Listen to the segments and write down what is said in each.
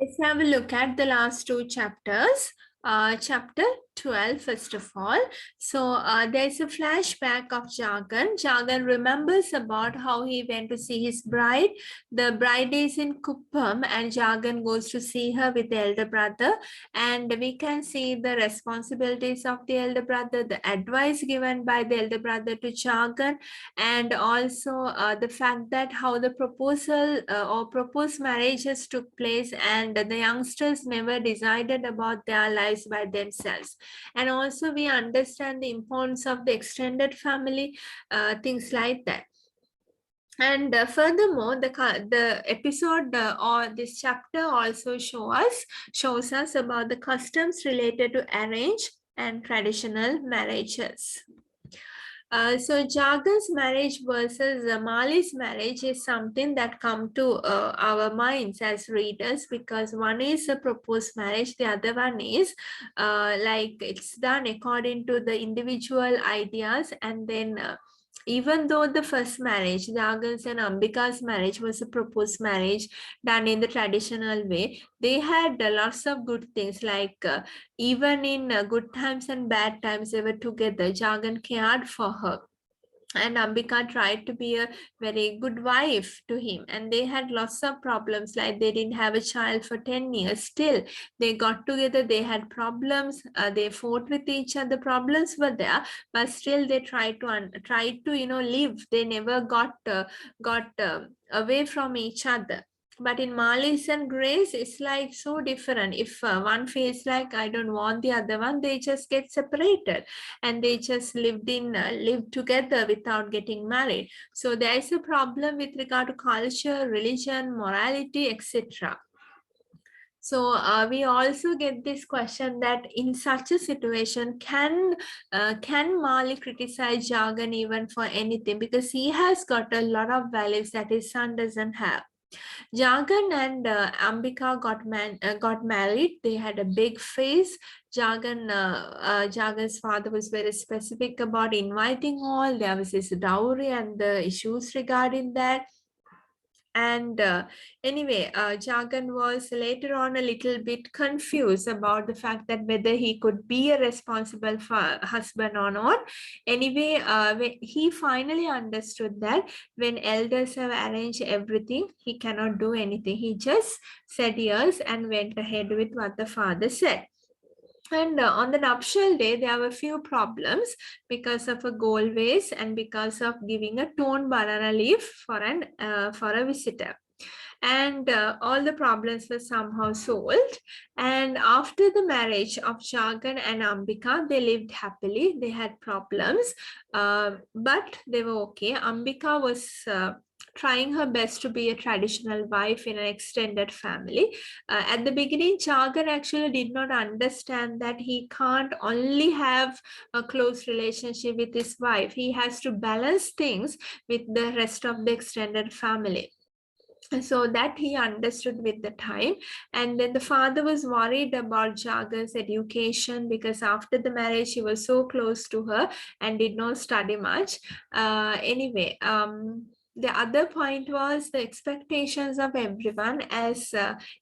Let's have a look at the last two chapters. Chapter 12, first of all. So there's a flashback of Jagan. Jagan remembers about how he went to see his bride. The bride is in Kuppam and Jagan goes to see her with the elder brother. And we can see the responsibilities of the elder brother, the advice given by the elder brother to Jagan, and also the fact that how the proposal or proposed marriages took place and the youngsters never decided about their lives by themselves. And also we understand the importance of the extended family, things like that. And furthermore, the episode or this chapter also shows us about the customs related to arranged and traditional marriages. So Jagan's marriage versus Mali's marriage is something that come to our minds as readers, because one is a proposed marriage, the other one is like it's done according to the individual ideas. And then even though the first marriage, Jagan's and Ambika's marriage, was a proposed marriage done in the traditional way, they had lots of good things, like even in good times and bad times, they were together. Jagan cared for her, and Ambika tried to be a very good wife to him. And they had lots of problems, like they didn't have a child for 10 years. Still, they got together, they had problems, they fought with each other, problems were there, but still they tried to live. They never got away from each other. But in Malice and Grace, it's like so different. If one feels like I don't want the other one, they just get separated and they just lived together without getting married. So there is a problem with regard to culture, religion, morality, etc. So we also get this question that in such a situation, can Mali criticize Jagan even for anything, because he has got a lot of values that his son doesn't have. Jagan and Ambika got married. They had a big feast. Jagan's father was very specific about inviting all. There was this dowry and the issues regarding that. And anyway, Jagan was later on a little bit confused about the fact that whether he could be a responsible husband or not. Anyway, he finally understood that when elders have arranged everything, he cannot do anything. He just said yes and went ahead with what the father said. And on the nuptial day, there were few problems because of a gold vase and because of giving a torn banana leaf for a visitor. And all the problems were somehow solved. And after the marriage of Jagan and Ambika, they lived happily. They had problems, but they were okay. Ambika was trying her best to be a traditional wife in an extended family. At the beginning, Jagan actually did not understand that he can't only have a close relationship with his wife. He has to balance things with the rest of the extended family. So that he understood with the time. And then the father was worried about Jagan's education, because after the marriage he was so close to her and did not study much. Anyway, the other point was the expectations of everyone. As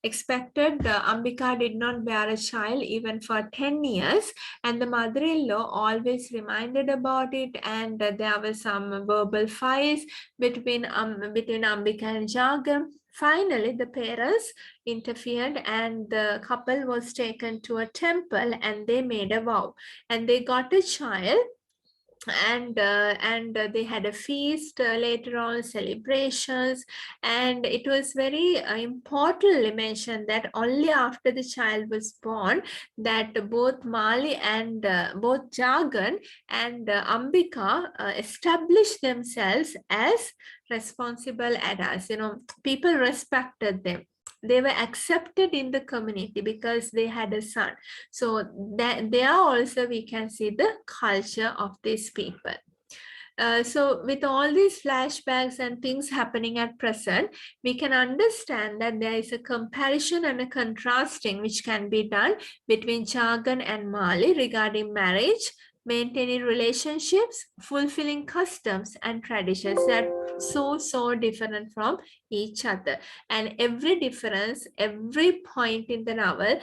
expected, Ambika did not bear a child even for 10 years, and the mother-in-law always reminded about it, and there were some verbal fights between Ambika and Jagan. Finally, the parents interfered and the couple was taken to a temple and they made a vow and they got a child. And they had a feast, later on celebrations, and it was very importantly mentioned that only after the child was born that both Mali and both Jagan and Ambika established themselves as responsible adults. People respected them. They were accepted in the community because they had a son. So that there also we can see the culture of these people. So with all these flashbacks and things happening at present, we can understand that there is a comparison and a contrasting which can be done between Jagan and Mali regarding marriage, maintaining relationships, fulfilling customs and traditions that so different from each other. And every difference, every point in the novel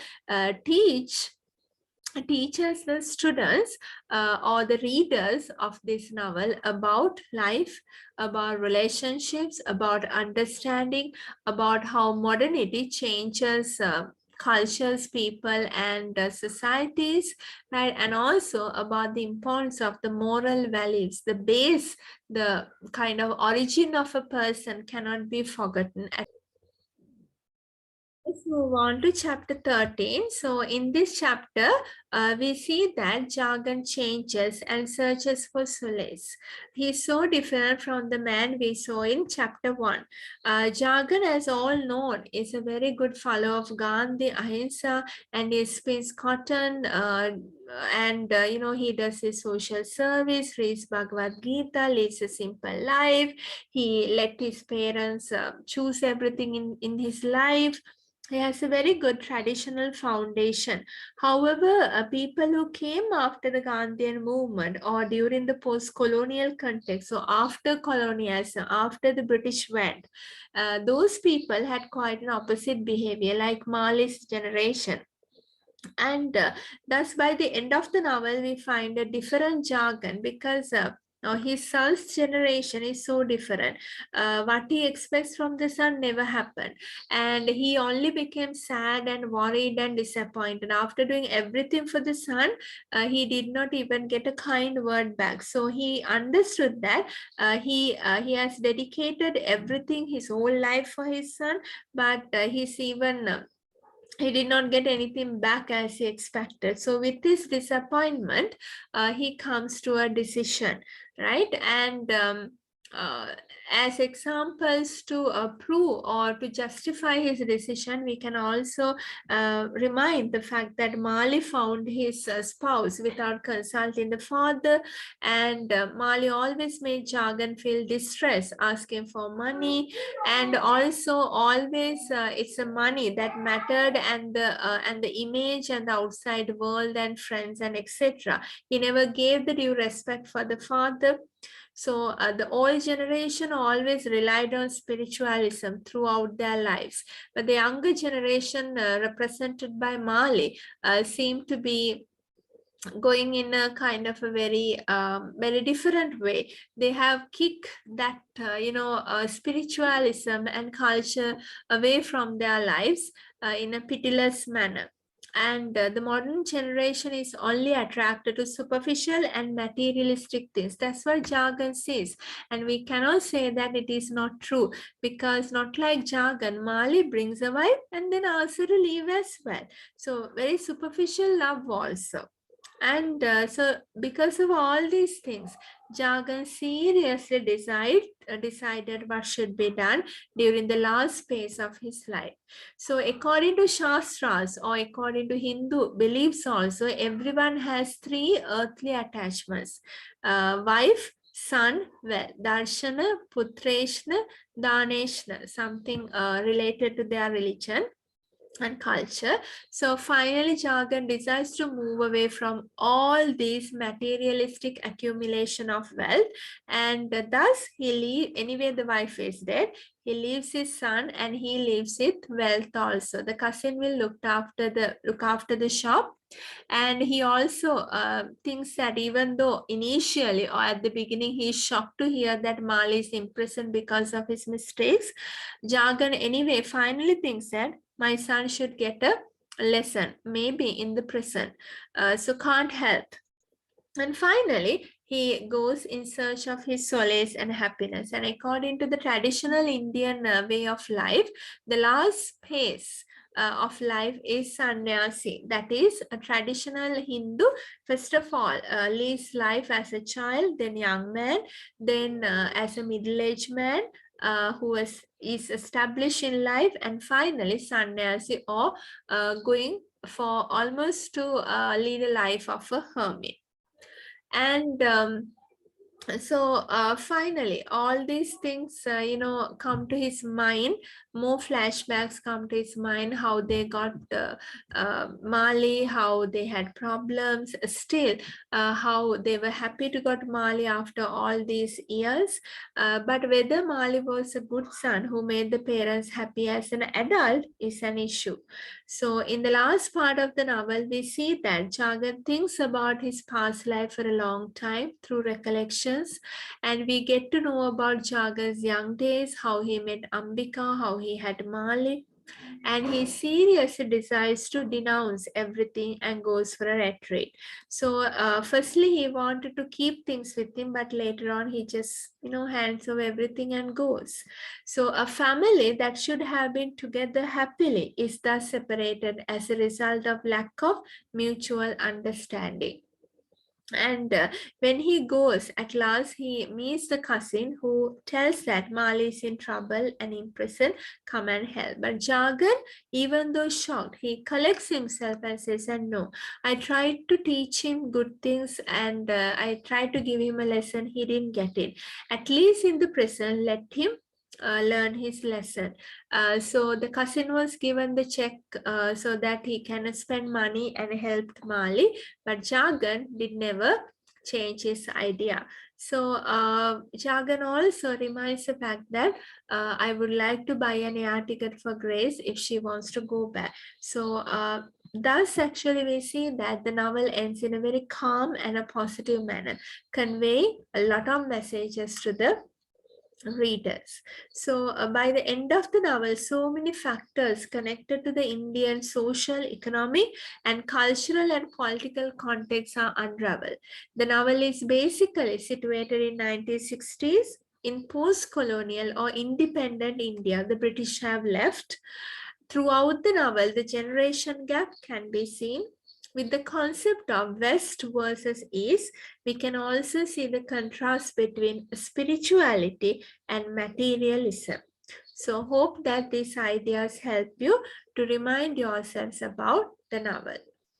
teaches the students or the readers of this novel about life, about relationships, about understanding, about how modernity changes cultures, people, and societies, right? And also about the importance of the moral values, the base, the kind of origin of a person cannot be forgotten. Let's move on to chapter 13. So in this chapter, we see that Jagan changes and searches for solace. He's so different from the man we saw in chapter 1. Jagan, as all known, is a very good follower of Gandhi, Ahimsa, and he spins cotton, and he does his social service, reads Bhagavad Gita, leads a simple life. He let his parents choose everything in his life. He has a very good traditional foundation. However, people who came after the Gandhian movement or during the post-colonial context, so after colonialism, after the British went, those people had quite an opposite behavior, like Mali's generation. And thus by the end of the novel we find a different Jagan, because now his son's generation is so different. What he expects from the son never happened, and he only became sad and worried and disappointed after doing everything for the son. He did not even get a kind word back, so he understood that he has dedicated everything, his whole life, for his son, but he's even he did not get anything back as he expected. So with this disappointment, he comes to a decision, right? And uh, as examples to prove or to justify his decision, we can also remind the fact that Mali found his spouse without consulting the father, and Mali always made Jagan feel distressed, asking for money, and also always it's the money that mattered, and the image and the outside world and friends and etc. He never gave the due respect for the father. So the old generation always relied on spiritualism throughout their lives, but the younger generation represented by Mali seemed to be going in a kind of a very different way. They have kicked that spiritualism and culture away from their lives in a pitiless manner. And the modern generation is only attracted to superficial and materialistic things. That's what Jagan says, and we cannot say that it is not true, because not like Jagan, Mali brings a wife and then also to leave as well. So very superficial love also. And so because of all these things, Jagan seriously decided what should be done during the last phase of his life. So according to Shastras, or according to Hindu beliefs also, everyone has three earthly attachments: wife, son, well, Darshana, Putreshna, Daneshna, something related to their religion and culture. So finally, Jagan decides to move away from all these materialistic accumulation of wealth, and thus he leave. Anyway, the wife is dead. He leaves his son, and he leaves with wealth also. The cousin will look after the shop, and he also thinks that even though initially or at the beginning he is shocked to hear that Mali is imprisoned because of his mistakes, Jagan anyway finally thinks that my son should get a lesson, maybe in the prison. So can't help. And finally, he goes in search of his solace and happiness. And according to the traditional Indian way of life, the last phase of life is sannyasi. That is, a traditional Hindu, first of all, lives life as a child, then young man, then as a middle-aged man who is established in life, and finally sannyasi, or going for almost to lead a life of a hermit. And so finally all these things come to his mind more flashbacks come to his mind, how they got Mali, how they had problems, still how they were happy to got Mali after all these years. But whether Mali was a good son who made the parents happy as an adult is an issue. So in the last part of the novel, we see that Jagan thinks about his past life for a long time through recollections, and we get to know about Jagan's young days, how he met Ambika, how he had Mali, and he seriously decides to denounce everything and goes for a retreat. So firstly he wanted to keep things with him, but later on he just hands over everything and goes. So a family that should have been together happily is thus separated as a result of lack of mutual understanding. And when he goes, at last he meets the cousin who tells that Mali is in trouble and in prison, come and help. But Jagan, even though shocked, he collects himself and says, and no, I tried to teach him good things, and I tried to give him a lesson, he didn't get it. At least in the prison, let him learn his lesson. So the cousin was given the check so that he can spend money and helped Mali, but Jagan did never change his idea. So Jagan also reminds the fact that I would like to buy an air ticket for Grace if she wants to go back. So thus actually we see that the novel ends in a very calm and a positive manner, conveying a lot of messages to the readers. So by the end of the novel, so many factors connected to the Indian social, economic, and cultural and political context are unraveled. The novel is basically situated in 1960s in post-colonial or independent India. The British have left. Throughout the novel, the generation gap can be seen. With the concept of West versus East, we can also see the contrast between spirituality and materialism. So hope that these ideas help you to remind yourselves about the novel.